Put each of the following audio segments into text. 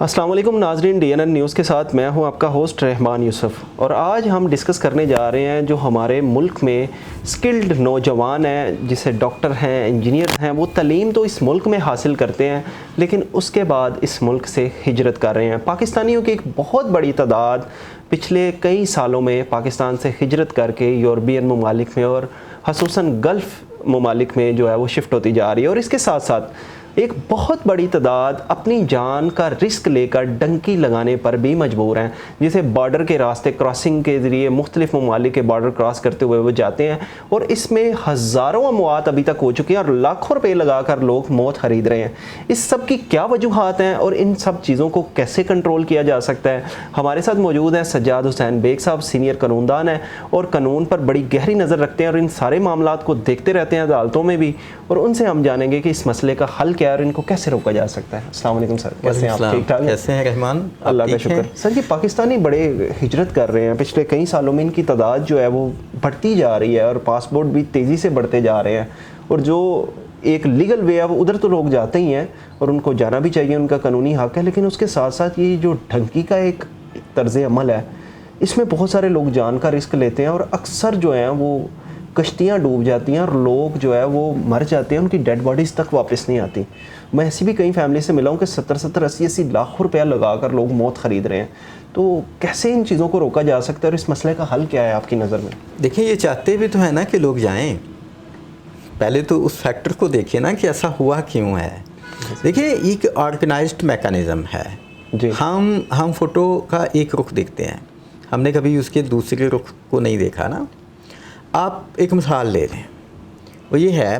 अस्सलाम वालेकुम नाज़रीन, DNN न्यूज़ के साथ मैं हूं आपका होस्ट रहमान यूसुफ। और आज हम डिस्कस करने जा रहे हैं जो हमारे मुल्क में स्किल्ड नौजवान हैं, जिसे डॉक्टर हैं, इंजीनियर हैं, वो तालीम तो इस मुल्क में हासिल करते हैं लेकिन उसके बाद इस मुल्क से हिजरत कर रहे हैं। पाकिस्तानियों की एक बहुत बड़ी तादाद पिछले कई सालों में पाकिस्तान से हिजरत करके यूरोपियन ममालिक में और ख़ुसूसन गल्फ़ ममालिक में जो है वो शिफ्ट होती जा रही है। और इसके साथ साथ एक बहुत बड़ी तादाद अपनी जान का रिस्क लेकर डंकी लगाने पर भी मजबूर हैं, जिसे बॉर्डर के रास्ते क्रॉसिंग के ज़रिए मुख्तलिफ ममालिक के बॉर्डर क्रॉस करते हुए वो जाते हैं। और इसमें हज़ारों अमवात अभी तक हो चुकी हैं और लाखों रुपये लगाकर लोग मौत खरीद रहे हैं। इस सब की क्या वजूहात हैं और इन सब चीज़ों को कैसे कंट्रोल किया जा सकता है? हमारे साथ मौजूद हैं सज्जाद हुसैन बेग साहब, सीनियर कानूनदान हैं और कानून पर बड़ी गहरी नज़र रखते हैं और इन सारे मामलात को देखते रहते हैं अदालतों में भी। और उनसे हम जानेंगे कि इस मसले का हल क्या है और इनको कैसे रोका जा सकता है। अस्सलाम वालेकुम सर, कैसे हैं आप? ठीक ठाक? कैसे हैं रहमान? अल्लाह का शुक्र। सर, ये पाकिस्तानी बड़े हिजरत कर रहे हैं, पिछले कई सालों में इनकी तादाद जो है वो बढ़ती जा रही है और पासपोर्ट भी तेज़ी से बढ़ते जा रहे हैं। और जो एक लीगल वे है वो उधर तो लोग जाते ही हैं और उनको जाना भी चाहिए, उनका कानूनी हक़ है, लेकिन उसके साथ साथ ये जो ढंकी का एक तर्ज़ अमल है इसमें बहुत सारे लोग जान का रिस्क लेते हैं और अक्सर जो है वो कश्तियाँ डूब जाती हैं और लोग जो है वो मर जाते हैं, उनकी डेड बॉडीज़ तक वापस नहीं आती। मैं ऐसी भी कई फैमिली से मिला हूँ कि 70-70, 80-80 लाख रुपया लगाकर लोग मौत ख़रीद रहे हैं। तो कैसे इन चीज़ों को रोका जा सकता है और इस मसले का हल क्या है आपकी नज़र में? देखिए, ये चाहते भी तो है ना कि लोग जाएं। पहले तो उस फैक्टर को देखिए ना कि ऐसा हुआ क्यों है। देखिए, एक ऑर्गेनाइज्ड मैकेनिज़्म है जी। हम फ़ोटो का एक रुख देखते हैं, हमने कभी उसके दूसरे रुख को नहीं देखा ना। आप एक मिसाल ले लें, वो ये है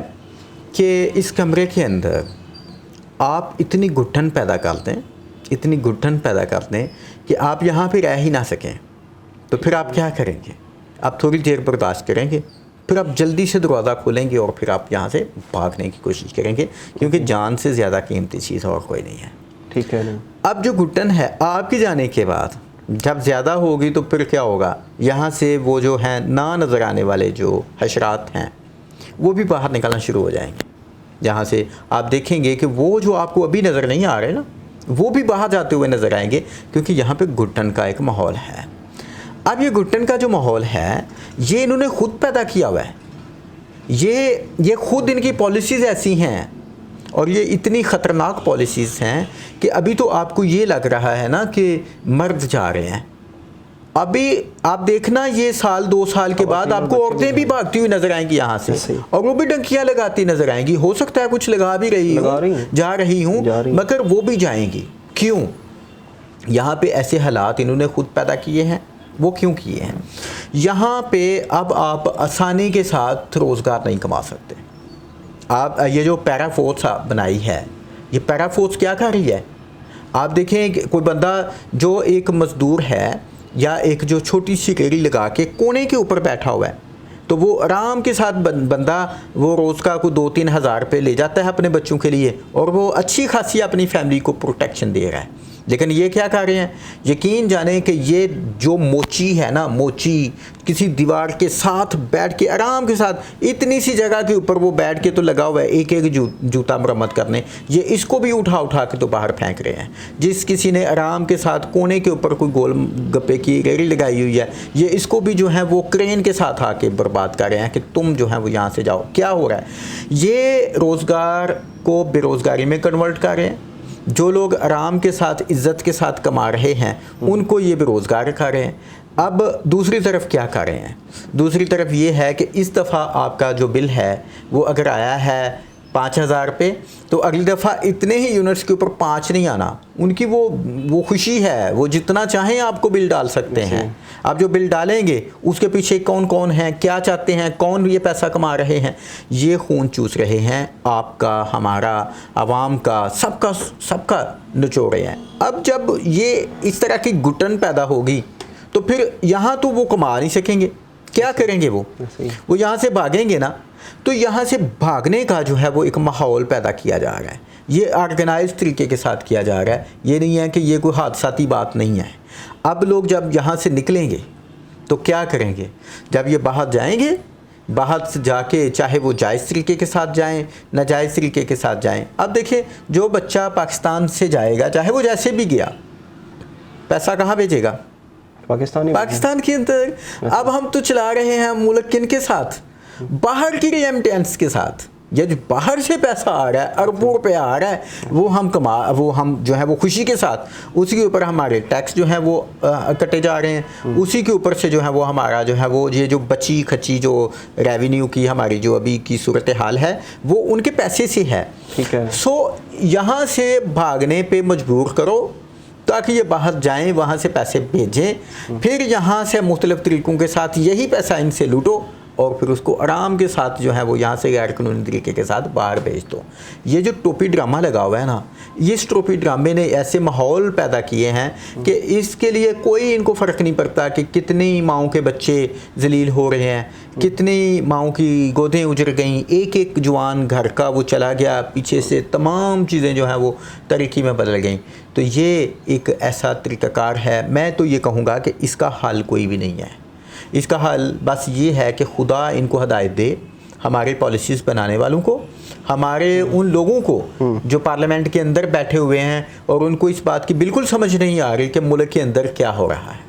कि इस कमरे के अंदर आप इतनी घुटन पैदा कर दें, इतनी घुटन पैदा कर दें कि आप यहाँ पे रह ही ना सकें, तो फिर आप क्या करेंगे? आप थोड़ी देर बर्दाश्त करेंगे, फिर आप जल्दी से दरवाज़ा खोलेंगे और फिर आप यहाँ से भागने की कोशिश करेंगे, क्योंकि जान से ज़्यादा कीमती चीज़ और कोई नहीं है। ठीक है ना? अब जो घुटन है आपके जाने के बाद जब ज़्यादा होगी तो फिर क्या होगा? यहाँ से वो जो हैं ना नज़र आने वाले जो हशरात हैं वो भी बाहर निकलना शुरू हो जाएंगे। जहाँ से आप देखेंगे कि वो जो आपको अभी नज़र नहीं आ रहे ना, वो भी बाहर जाते हुए नज़र आएंगे, क्योंकि यहाँ पे घुटन का एक माहौल है। अब ये घुटन का जो माहौल है ये इन्होंने खुद पैदा किया हुआ है, ये खुद इनकी पॉलिसीज़ ऐसी हैं और ये इतनी ख़तरनाक पॉलिसीज़ हैं कि अभी तो आपको ये लग रहा है ना कि मर्द जा रहे हैं। अभी आप देखना, ये साल 2 साल के बाद आपको औरतें भी भागती हुई नज़र आएंगी यहाँ से, और वो भी डंकियाँ लगाती नज़र आएंगी। हो सकता है कुछ लगा भी रही हूँ, जा रही हूँ, मगर वो भी जाएंगी। क्यों? यहाँ पे ऐसे हालात इन्होंने खुद पैदा किए हैं। वो क्यों किए हैं? यहाँ पे अब आप आसानी के साथ रोज़गार नहीं कमा सकते। आप ये जो पैरा फोर्स बनाई है, ये पैरा फोर्स क्या कर रही है? आप देखें कि कोई बंदा जो एक मज़दूर है या एक जो छोटी सी रेड़ी लगा के कोने के ऊपर बैठा हुआ है, तो वो आराम के साथ बंदा वो रोज़ का को 2-3 हज़ार रुपये ले जाता है अपने बच्चों के लिए, और वो अच्छी खासी अपनी फैमिली को प्रोटेक्शन दे रहा है। लेकिन ये क्या कर रहे हैं? यकीन जाने कि ये जो मोची है ना, मोची किसी दीवार के साथ बैठ के आराम के साथ इतनी सी जगह के ऊपर वो बैठ के तो लगा हुआ है एक एक जूता मरम्मत करने, ये इसको भी उठा के तो बाहर फेंक रहे हैं। जिस किसी ने आराम के साथ कोने के ऊपर कोई गोल गप्पे की रेड़ी लगाई हुई है, ये इसको भी जो है वो क्रेन के साथ आके बर्बाद कर रहे हैं कि तुम जो है वो यहाँ से जाओ। क्या हो रहा है? ये रोज़गार को बेरोज़गारी में कन्वर्ट कर रहे हैं। जो लोग आराम के साथ इज़्ज़त के साथ कमा रहे हैं उनको ये बेरोज़गार कर रहे हैं। अब दूसरी तरफ क्या कर रहे हैं? दूसरी तरफ ये है कि इस दफ़ा आपका जो बिल है वो अगर आया है 5,000 रुपये, तो अगली दफ़ा इतने ही यूनिट्स के ऊपर 5 नहीं आना। उनकी वो खुशी है, वो जितना चाहें आपको बिल डाल सकते हैं। आप जो बिल डालेंगे उसके पीछे कौन कौन है, क्या चाहते हैं, कौन ये पैसा कमा रहे हैं, ये खून चूस रहे हैं आपका, हमारा, आवाम का, सबका निचोड़ रहे हैं। अब जब ये इस तरह की घुटन पैदा होगी तो फिर यहाँ तो वो कमा नहीं सकेंगे। क्या करेंगे? वो यहाँ से भागेंगे ना, तो यहाँ से भागने का जो है वो एक माहौल पैदा किया जा रहा है। ये ऑर्गेनाइज तरीके के साथ किया जा रहा है। ये नहीं है कि ये कोई हादसाती बात नहीं है। अब लोग जब यहाँ से निकलेंगे तो क्या करेंगे? जब ये बाहर जाएंगे बाहर से जाके चाहे वो जायज़ तरीके के साथ जाएं, नाजायज़ तरीके के साथ जाएं। अब देखिए, जो बच्चा पाकिस्तान से जाएगा, चाहे वो जैसे भी गया, पैसा कहाँ भेजेगा? पाकिस्तान के अंदर। अब हम तो चला रहे हैं मुल्क किन के साथ? बाहर की रेमिटेंस के साथ। ये जो बाहर से पैसा आ रहा है, अरबों रुपया आ रहा है, वो हम जो है वो खुशी के साथ, उसी के ऊपर हमारे टैक्स जो है वो कटे जा रहे हैं, उसी के ऊपर से जो है वो हमारा जो है वो ये जो बची खची जो रेवेन्यू की हमारी जो अभी की सूरत हाल है, वो उनके पैसे से है। ठीक है। सो यहाँ से भागने पे मजबूर करो ताकि ये बाहर जाएं, वहाँ से पैसे भेजें, फिर यहाँ से मुख्तलिफ तरीक़ों के साथ यही पैसा इनसे लूटो और फिर उसको आराम के साथ जो है वो यहाँ से गैर कानूनी तरीके के साथ बाहर भेज दो। ये जो टोपी ड्रामा लगा हुआ है ना, इस टोपी ड्रामे ने ऐसे माहौल पैदा किए हैं कि इसके लिए कोई इनको फ़र्क नहीं पड़ता कि कितनी माओं के बच्चे जलील हो रहे हैं, कितनी माओं की गोदें उजड़ गईं, एक एक जवान घर का वो चला गया, पीछे से तमाम चीज़ें जो हैं वो तरीक़ी में बदल गईं। तो ये एक ऐसा तरीक़ाकार है, मैं तो ये कहूँगा कि इसका हल कोई भी नहीं है। इसका हल बस ये है कि खुदा इनको हदायत दे, हमारे पॉलिसीज़ बनाने वालों को, हमारे उन लोगों को जो पार्लियामेंट के अंदर बैठे हुए हैं और उनको इस बात की बिल्कुल समझ नहीं आ रही कि मुल्क के अंदर क्या हो रहा है।